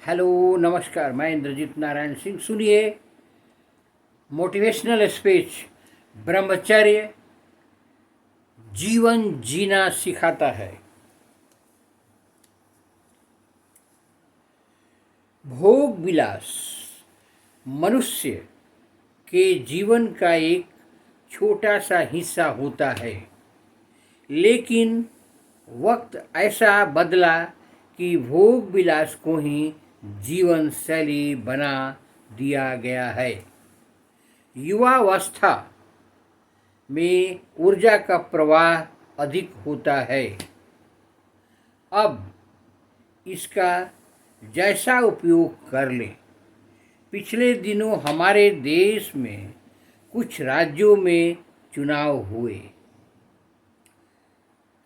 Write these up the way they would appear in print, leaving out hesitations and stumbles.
Hello नमस्कार, मैं इंद्रजीत नारायण सिंह। सुनिए मोटिवेशनल स्पीच। ब्रह्मचर्य जीवन जीना सिखाता है। भोग विलास मनुष्य के जीवन का एक छोटा सा हिस्सा होता है, लेकिन वक्त ऐसा बदला कि भोग विलास को ही जीवन शैली बना दिया गया है। युवावस्था में ऊर्जा का प्रवाह अधिक होता है। अब इसका जैसा उपयोग कर लें। पिछले दिनों हमारे देश में कुछ राज्यों में चुनाव हुए।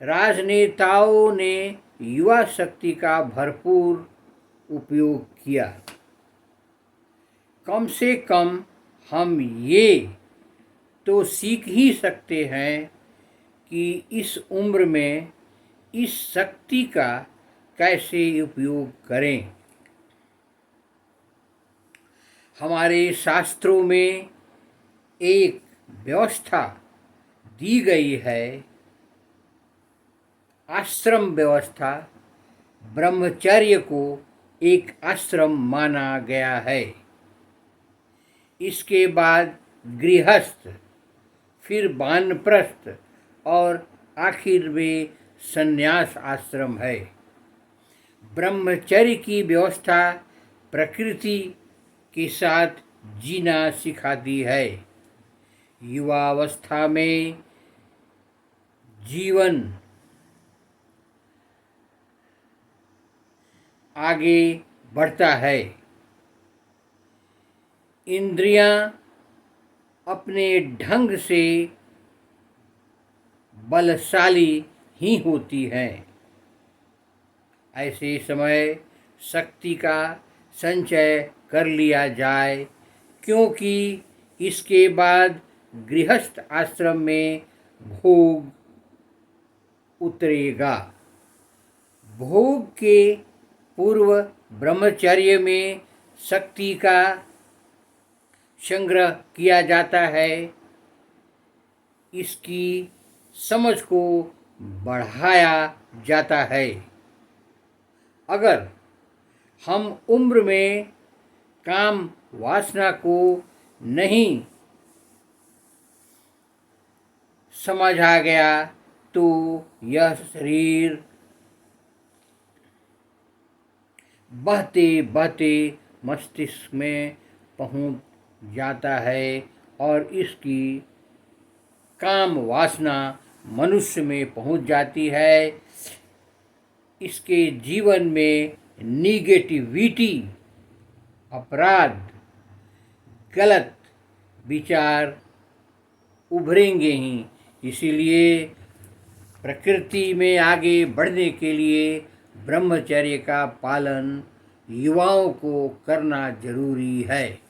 राजनेताओं ने युवा शक्ति का भरपूर उपयोग किया। कम से कम हम ये तो सीख ही सकते हैं कि इस उम्र में इस शक्ति का कैसे उपयोग करें। हमारे शास्त्रों में एक व्यवस्था दी गई है, आश्रम व्यवस्था। ब्रह्मचर्य को एक आश्रम माना गया है। इसके बाद गृहस्थ, फिर वानप्रस्थ और आखिर में संन्यास आश्रम है। ब्रह्मचर्य की व्यवस्था प्रकृति के साथ जीना सिखाती है। युवावस्था में जीवन आगे बढ़ता है। इंद्रियां अपने ढंग से बलशाली ही होती हैं। ऐसे समय शक्ति का संचय कर लिया जाए, क्योंकि इसके बाद गृहस्थ आश्रम में भोग उतरेगा। भोग के पूर्व ब्रह्मचर्य में शक्ति का संग्रह किया जाता है। इसकी समझ को बढ़ाया जाता है। अगर हम उम्र में काम वासना को नहीं समझ आ गया तो यह शरीर बहते बहते मस्तिष्क में पहुंच जाता है और इसकी काम वासना मनुष्य में पहुंच जाती है। इसके जीवन में निगेटिविटी, अपराध, गलत विचार उभरेंगे ही। इसीलिए प्रकृति में आगे बढ़ने के लिए ब्रह्मचर्य का पालन युवाओं को करना जरूरी है।